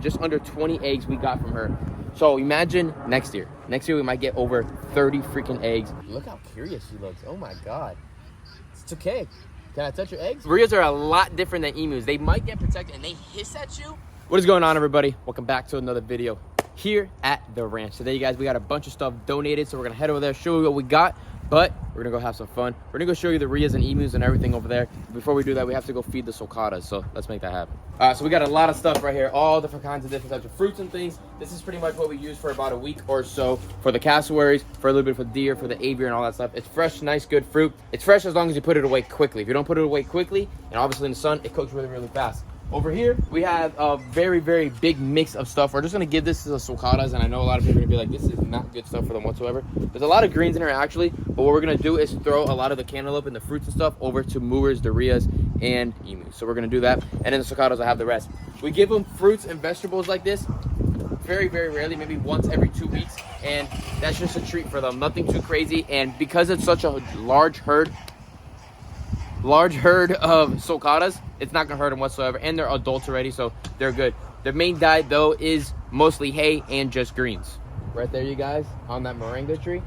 Just under 20 eggs we got from her. So imagine next year. Next year we might get over 30 freaking eggs. Look how curious she looks. Oh my God. It's okay. Can I touch your eggs? Rheas are a lot different than emus. They might get protected and they hiss at you. What is going on, everybody? Welcome back to another video here at the ranch. Today, you guys, we got a bunch of stuff donated, so we're gonna head over there, show you what we got, but we're gonna go have some fun. We're gonna go show you the Rheas and emus and everything over there. Before we do that, we have to go feed the sulcatas, so let's make that happen. So we got a lot of stuff right here, all different kinds of different types of fruits and things. This is pretty much what we use for about a week or so for the cassowaries, for a little bit for deer, for the aviary and all that stuff. It's fresh, nice, good fruit. It's fresh as long as you put it away quickly. If you don't put it away quickly, and obviously in the sun, it cooks really, really fast. Over here, we have a very, very big mix of stuff. We're just gonna give this to the sulcatas, and I know a lot of people are gonna be like, this is not good stuff for them whatsoever. There's a lot of greens in here actually, but what we're gonna do is throw a lot of the cantaloupe and the fruits and stuff over to moors, the Rheas, and emus. So we're gonna do that, and then the sulcatas will have the rest. We give them fruits and vegetables like this very, very rarely, maybe once every 2 weeks, and that's just a treat for them. Nothing too crazy, and because it's such a large herd of sulcatas, it's not gonna hurt them whatsoever, and they're adults already, so they're good. Their main diet though is mostly hay and just greens. Right there, you guys, on that moringa tree,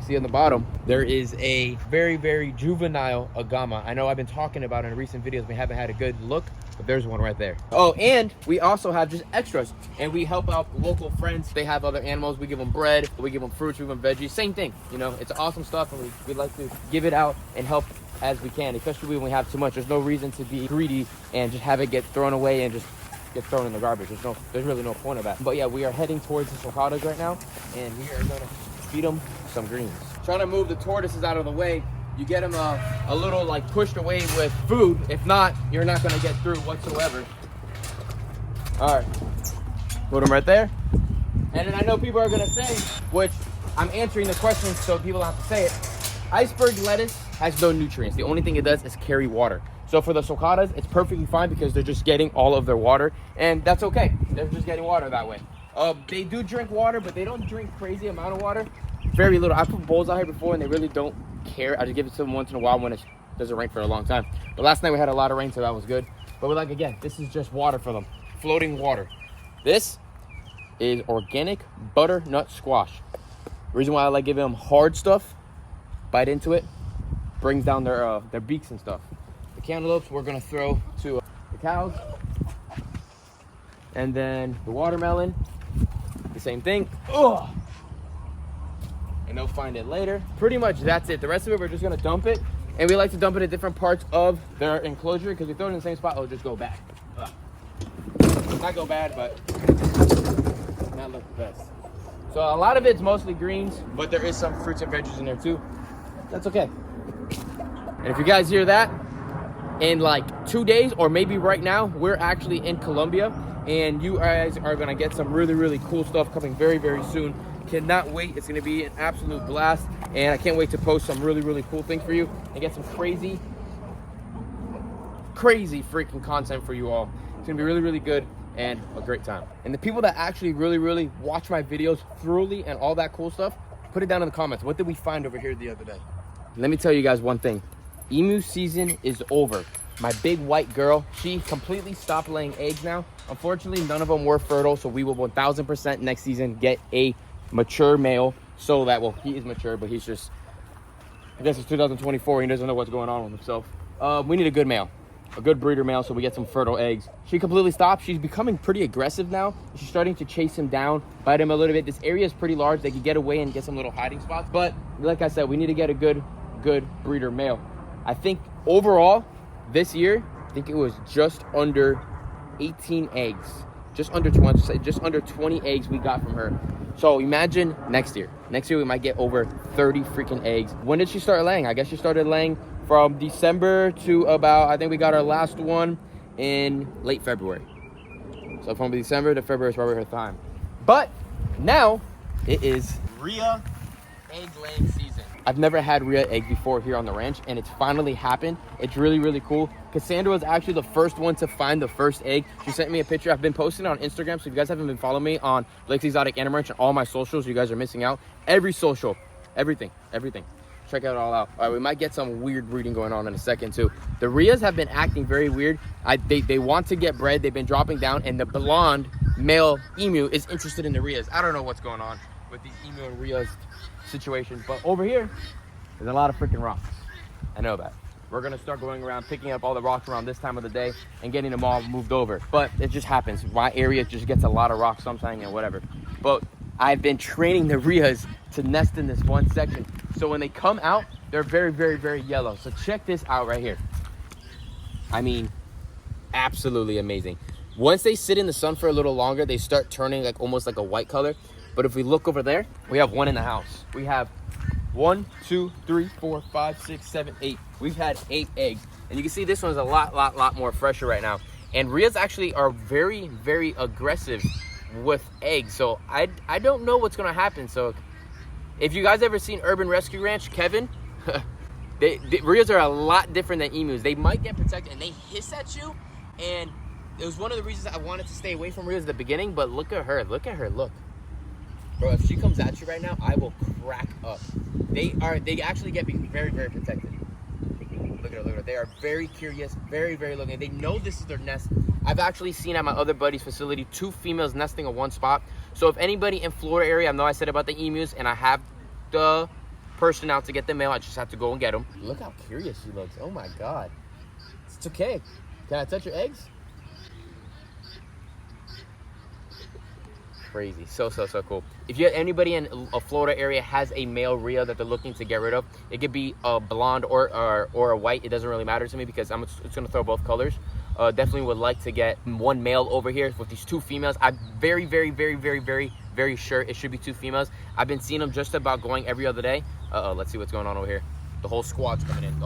see on the bottom, there is a very, very juvenile agama. I know I've been talking about in recent videos, we haven't had a good look, but there's one right there. Oh, and we also have just extras, and we help out local friends. They have other animals. We give them bread, we give them fruits, we give them veggies, same thing. You know, it's awesome stuff, and we like to give it out and help as we can, especially when we have too much. There's no reason to be greedy and just have it get thrown away and just get thrown in the garbage. There's really no point of that. But yeah, we are heading towards the sulcatas right now, and we are gonna feed them some greens. Trying to move the tortoises out of the way. You get them a little like pushed away with food. If not, you're not gonna get through whatsoever. All right, put them right there. And then I know people are gonna say, which I'm answering the question so people don't have to say it, iceberg lettuce has no nutrients. The only thing it does is carry water. So for the sulcatas, it's perfectly fine because they're just getting all of their water, and that's okay. They're just getting water that way. They do drink water, but they don't drink crazy amount of water. Very little. I put bowls out here before, and they really don't care. I just give it to them once in a while when it doesn't rain for a long time. But last night we had a lot of rain, so that was good. But we're like, again, this is just water for them. Floating water. This is organic butternut squash. The reason why I like giving them hard stuff, bite into it, brings down their beaks and stuff. The cantaloupes we're gonna throw to the cows, and then the watermelon, the same thing. Ugh. And they'll find it later. Pretty much that's it. The rest of it we're just gonna dump it, and we like to dump it at different parts of their enclosure because we throw it in the same spot, it'll just go bad. Not go bad, but not look the best. So a lot of it's mostly greens, but there is some fruits and veggies in there too. That's okay. And if you guys hear that, in like 2 days, or maybe right now, we're actually in Colombia, and you guys are gonna get some really, really cool stuff coming very, very soon. Cannot wait. It's gonna be an absolute blast, and I can't wait to post some really, really cool things for you and get some crazy freaking content for you all. It's gonna be really, really good and a great time. And the people that actually really, really watch my videos thoroughly and all that cool stuff, put it down in the comments. What did we find over here the other day? Let me tell you guys one thing. Emu season is over. My big white girl, she completely stopped laying eggs now. Unfortunately, none of them were fertile, so we will 1000% next season get a mature male, so that, well, he is mature, but he's just, I guess it's 2024, he doesn't know what's going on with himself. We need a good male, a good breeder male, so we get some fertile eggs. She completely stopped. She's becoming pretty aggressive now. She's starting to chase him down, bite him a little bit. This area is pretty large. They could get away and get some little hiding spots, but like I said, we need to get a good breeder male. I think overall this year, I think it was just under 18 eggs, just under 20 eggs we got from her. So imagine next year we might get over 30 freaking eggs. When did she start laying? I guess she started laying from December to about, I think we got our last one in late February. So from December to February is probably her time. But now it is Rhea egg laying season. I've never had Rhea eggs before here on the ranch, and it's finally happened. It's really, really cool. Cassandra was actually the first one to find the first egg. She sent me a picture. I've been posting it on Instagram, so if you guys haven't been following me on Blake's Exotic Animal Ranch and all my socials, you guys are missing out. Every social, everything. Check it all out. All right, we might get some weird breeding going on in a second too. The Rheas have been acting very weird. They want to get bred. They've been dropping down, and the blonde male emu is interested in the Rheas. I don't know what's going on with these emu and Rheas situation, but over here, there's a lot of freaking rocks. I know that. We're gonna start going around, picking up all the rocks around this time of the day and getting them all moved over. But it just happens. My area just gets a lot of rocks sometimes and whatever. But I've been training the Rheas to nest in this one section. So when they come out, they're very, very, very yellow. So check this out right here. I mean, absolutely amazing. Once they sit in the sun for a little longer, they start turning like almost like a white color. But if we look over there, we have one in the house. We have 1, 2, 3, 4, 5, 6, 7, 8. We've had 8 eggs. And you can see this one's a lot more fresher right now. And Rheas actually are very, very aggressive with eggs. So I don't know what's gonna happen. So if you guys ever seen Urban Rescue Ranch, Kevin, the Rheas are a lot different than emus. They might get protected and they hiss at you. And it was one of the reasons I wanted to stay away from Rheas at the beginning. But look at her, look. Bro, if she comes at you right now, I will crack up. They actually get very, very protected. Look at her. They are very curious, very, very looking. They know this is their nest. I've actually seen at my other buddy's facility 2 females nesting in one spot. So if anybody in Florida area, I know I said about the emus, and I have the person out to get the male, I just have to go and get them. Look how curious she looks. Oh my God. It's okay. Can I touch your eggs? Crazy. So cool. If anybody in a Florida area has a male Rhea that they're looking to get rid of, it could be a blonde or a white. It doesn't really matter to me because it's going to throw both colors. Definitely would like to get one male over here with these 2 females. I'm very, very, very, very, very, very sure it should be 2 females. I've been seeing them just about going every other day. Let's see what's going on over here. The whole squad's coming in.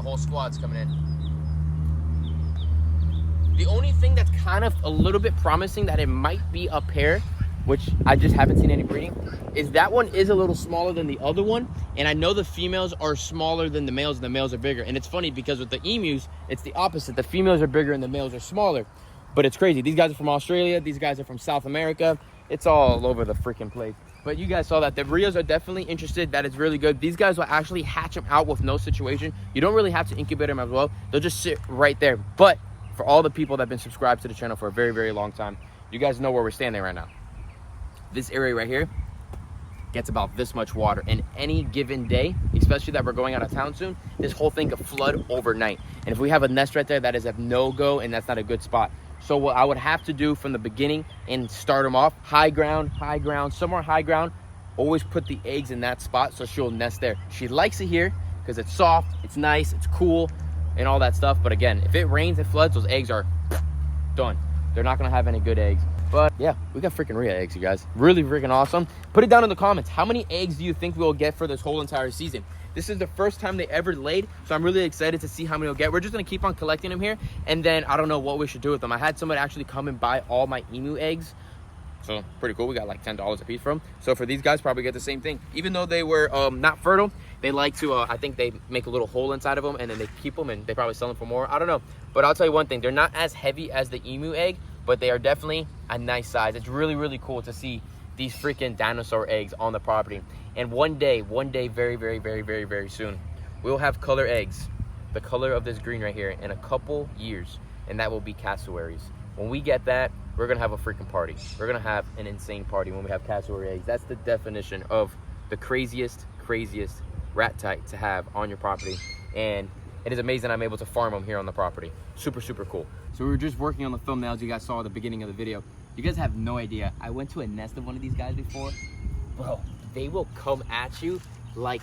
The only thing that's kind of a little bit promising that it might be a pair, which I just haven't seen any breeding, is that one is a little smaller than the other one. And I know the females are smaller than the males and the males are bigger. And it's funny because with the emus, it's the opposite. The females are bigger and the males are smaller. But it's crazy. These guys are from Australia. These guys are from South America. It's all over the freaking place. But you guys saw that. The Rheas are definitely interested. That is really good. These guys will actually hatch them out with no situation. You don't really have to incubate them as well. They'll just sit right there. But for all the people that have been subscribed to the channel for a very, very long time, you guys know where we're standing right now. This area right here gets about this much water, and any given day, especially that we're going out of town soon, this whole thing could flood overnight. And if we have a nest right there, that is a no-go, and that's not a good spot. So what I would have to do from the beginning and start them off, high ground, somewhere high ground, always put the eggs in that spot so she'll nest there. She likes it here because it's soft, it's nice, it's cool, and all that stuff. But again, if it rains and floods, those eggs are done. They're not gonna have any good eggs. But yeah, we got freaking Rhea eggs, you guys. Really freaking awesome. Put it down in the comments. How many eggs do you think we'll get for this whole entire season? This is the first time they ever laid, so I'm really excited to see how many we'll get. We're just gonna keep on collecting them here, and then I don't know what we should do with them. I had somebody actually come and buy all my emu eggs. So pretty cool. We got like $10 a piece from them. So for these guys, probably get the same thing. Even though they were not fertile, they like to, I think they make a little hole inside of them and then they keep them and they probably sell them for more. I don't know. But I'll tell you one thing, they're not as heavy as the emu egg, but they are definitely a nice size. It's really, really cool to see these freaking dinosaur eggs on the property. And one day, very, very, very, very, very soon, we'll have color eggs, the color of this green right here, in a couple years, and that will be cassowaries. When we get that, we're gonna have a freaking party. We're gonna have an insane party when we have cassowary eggs. That's the definition of the craziest rat type to have on your property. And it is amazing I'm able to farm them here on the property. Super, super cool. So we were just working on the thumbnails you guys saw at the beginning of the video. You guys have no idea. I went to a nest of one of these guys before. Bro, they will come at you like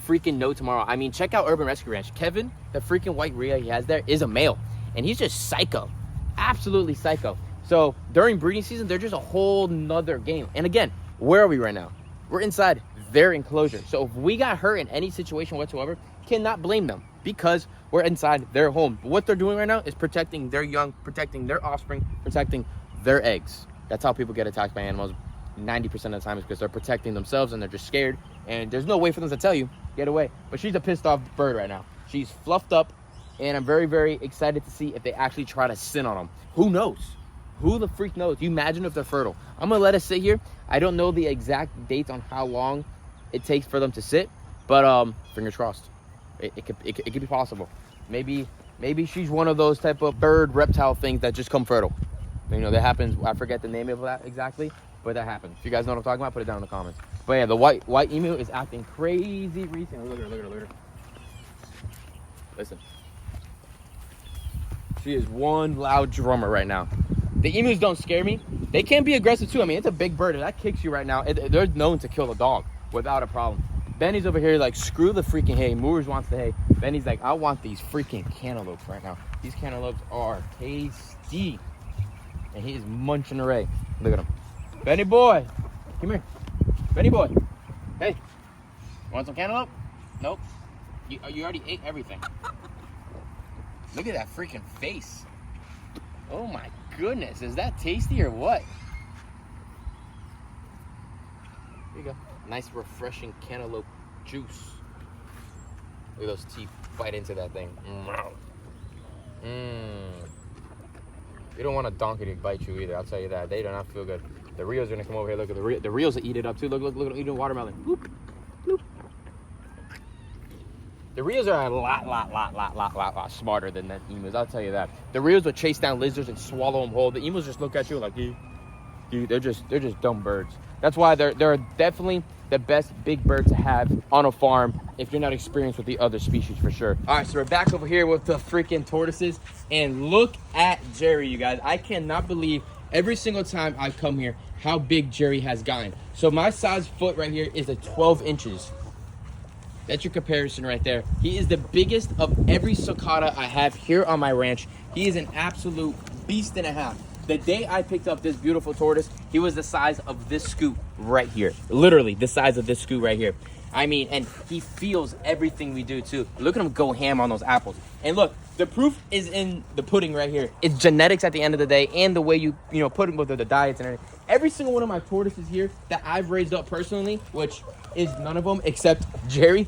freaking no tomorrow. I mean, check out Urban Rescue Ranch. Kevin, the freaking white Rhea he has there, is a male. And he's just psycho. Absolutely psycho. So during breeding season, they're just a whole nother game. And again, where are we right now? We're inside their enclosure. So if we got hurt in any situation whatsoever, cannot blame them because we're inside their home. But what they're doing right now is protecting their young, protecting their offspring, protecting their eggs. That's how people get attacked by animals 90% of the time, is because they're protecting themselves and they're just scared. And there's no way for them to tell you, get away. But she's a pissed off bird right now. She's fluffed up, and I'm very, very excited to see if they actually try to sin on them. Who knows? Who the freak knows? You imagine if they're fertile. I'm gonna let it sit here. I don't know the exact dates on how long it takes for them to sit, but fingers crossed. It could be possible. Maybe she's one of those type of bird reptile things that just come fertile. You know, that happens. I forget the name of that exactly, but that happens. If you guys know what I'm talking about, put it down in the comments. But yeah, the white emu is acting crazy recently. Look at her, look at her, look at her. Listen. She is one loud drummer right now. The emus don't scare me. They can be aggressive too. I mean, it's a big bird. If that kicks you right now, they're known to kill a dog without a problem. Benny's over here like, screw the freaking hay. Moors wants the hay. Benny's like, I want these freaking cantaloupes right now. These cantaloupes are tasty. And he is munching away. Look at him. Benny boy. Come here. Benny boy. Hey. Want some cantaloupe? Nope. You already ate everything. Look at that freaking face. Oh my goodness. Is that tasty or what? Here you go. Nice refreshing cantaloupe juice. Look at those teeth bite into that thing. You don't want a donkey to bite you either, I'll tell you that. They do not feel good. The Rhea's gonna come over here. Look at the Rhea's will eat it up too. Look, eating watermelon. Bloop, bloop. The Rhea's are a lot smarter than the emus, I'll tell you that. The Rhea's will chase down lizards and swallow them whole. The emus just look at you like, dude, they're just dumb birds. That's why they're definitely the best big bird to have on a farm if you're not experienced with the other species, for sure. All right, so we're back over here with the freaking tortoises, and look at Jerry, you guys. I cannot believe every single time I come here how big Jerry has gotten. So my size foot right here is a 12 inches. That's your comparison right there. He is the biggest of every sulcata I have here on my ranch. He is an absolute beast and a half. The day I picked up this beautiful tortoise, he was the size of this scoop right here. Literally the size of this scoop right here. I mean, and he feels everything we do too. Look at him go ham on those apples. And look, the proof is in the pudding right here. It's genetics at the end of the day, and the way you put him with the diets and everything. Every single one of my tortoises here that I've raised up personally, which is none of them except Jerry.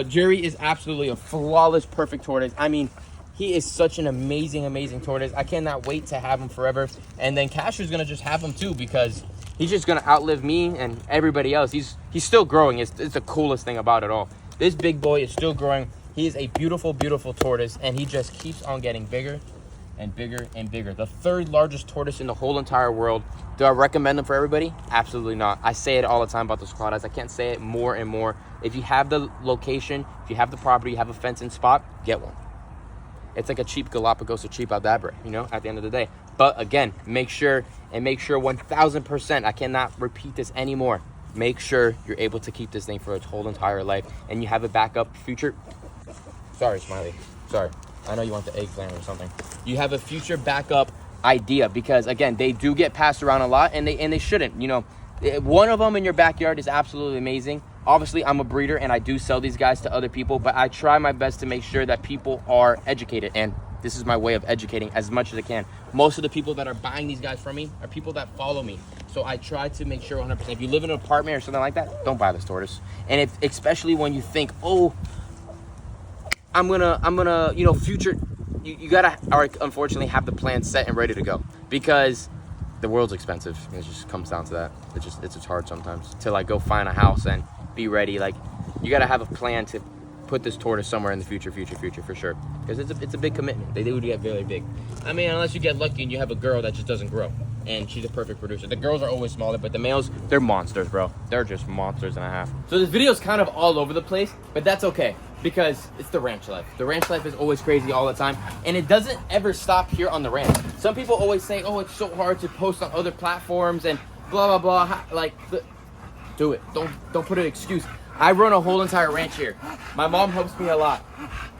Jerry is absolutely a flawless, perfect tortoise. I mean, he is such an amazing tortoise. I cannot wait to have him forever. And then Casher's gonna just have him too, because he's just gonna outlive me and everybody else. He's still growing. It's the coolest thing about it all. This big boy is still growing. He is a beautiful tortoise, and he just keeps on getting bigger and bigger and bigger. The third largest tortoise in the whole entire world. Do I recommend them for everybody? Absolutely not. I say it all the time about the sulcatas. I can't say it more and more. If you have the location, if you have the property, you have a fenced-in spot, get one. It's like a cheap Galapagos or cheap Aldabra, at the end of the day. But again, make sure 1000%, I cannot repeat this anymore. Make sure you're able to keep this thing for its whole entire life, and you have a backup future. Sorry, Smiley. Sorry. I know you want the eggplant or something. You have a future backup idea, because again, they do get passed around a lot, and they shouldn't. One of them in your backyard is absolutely amazing. Obviously, I'm a breeder and I do sell these guys to other people, but I try my best to make sure that people are educated, and this is my way of educating as much as I can. Most of the people that are buying these guys from me are people that follow me, so I try to make sure 100%. If you live in an apartment or something like that, don't buy this tortoise. And especially when you think, oh, I'm gonna, future, you gotta, unfortunately, have the plan set and ready to go, because the world's expensive. It just comes down to that. It's just hard sometimes to go find a house and be ready. You gotta have a plan to put this tortoise somewhere in the future for sure, because it's a big commitment. They do get very big. I mean, unless you get lucky and you have a girl that just doesn't grow and she's a perfect producer. The girls are always smaller, but the males, they're monsters, bro. They're just monsters and a half. So this video is kind of all over the place, but that's okay, because it's the ranch life. The ranch life is always crazy all the time, and it doesn't ever stop here on the ranch. Some people always say, oh, it's so hard to post on other platforms and blah blah blah. Do it. Don't put an excuse. I run a whole entire ranch here. My mom helps me a lot.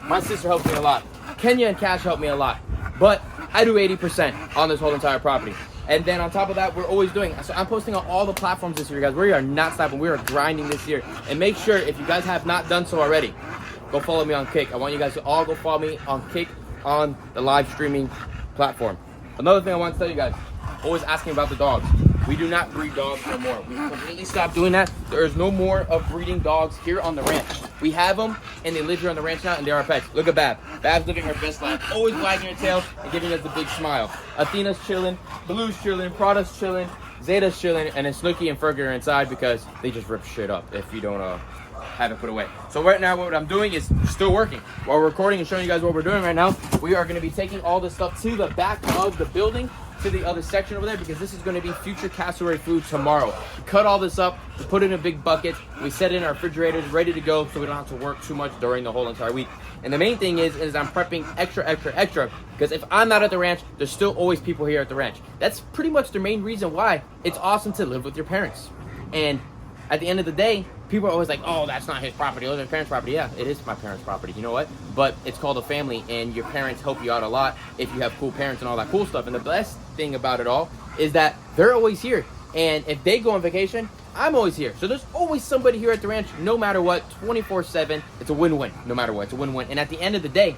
My sister helps me a lot. Kenya and Cash help me a lot. But I do 80% on this whole entire property. And then on top of that, we're always doing, so I'm posting on all the platforms this year, guys. We are not stopping. We are grinding this year. And make sure, if you guys have not done so already, go follow me on Kick. I want you guys to all go follow me on Kick on the live streaming platform. Another thing I want to tell you guys, always asking about the dogs. We do not breed dogs no more. We completely stopped doing that. There is no more of breeding dogs here on the ranch. We have them, and they live here on the ranch now, and they're our pets. Look at Bab. Bab's living her best life, always wagging her tail and giving us a big smile. Athena's chilling, Blue's chilling, Prada's chilling, Zeta's chilling, and then Snooki and Fergie are inside because they just rip shit up if you don't have it put away. So right now, what I'm doing is still working. While we're recording and showing you guys what we're doing right now, we are going to be taking all this stuff to the back of the building to the other section over there because this is going to be future cassowary food tomorrow. We cut all this up, we put it in a big bucket, we set it in our refrigerators, ready to go, so we don't have to work too much during the whole entire week. And the main thing is I'm prepping extra, because if I'm not at the ranch, there's still always people here at the ranch. That's pretty much the main reason why it's awesome to live with your parents. And at the end of the day, people are always like, oh, that's not his property, oh, that's his parents' property. Yeah, it is my parents' property, you know what? But it's called a family, and your parents help you out a lot if you have cool parents and all that cool stuff. And the best thing about it all is that they're always here. And if they go on vacation, I'm always here. So there's always somebody here at the ranch, no matter what, 24/7. It's a win-win, no matter what. It's a win-win. And at the end of the day,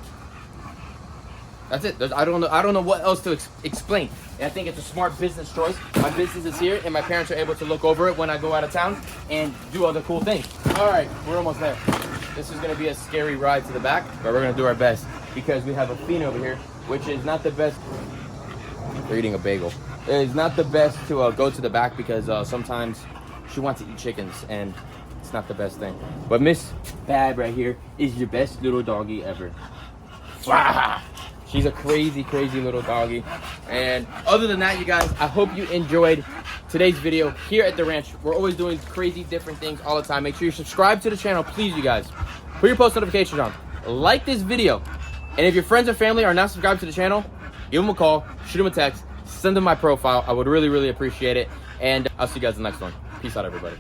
that's it. I don't know what else to explain. And I think it's a smart business choice. My business is here, and my parents are able to look over it when I go out of town and do other cool things. All right, we're almost there. This is going to be a scary ride to the back, but we're going to do our best because we have a fiend over here, which is not the best. We're eating a bagel. It's not the best to go to the back because sometimes she wants to eat chickens, and it's not the best thing. But Miss Bab right here is your best little doggy ever. Wow. She's a crazy little doggy. And other than that, you guys, I hope you enjoyed today's video here at the ranch. We're always doing crazy different things all the time. Make sure you subscribe to the channel, please, you guys. Put your post notifications on. Like this video. And if your friends and family are not subscribed to the channel, give them a call, shoot them a text, send them my profile. I would really appreciate it. And I'll see you guys in the next one. Peace out, everybody.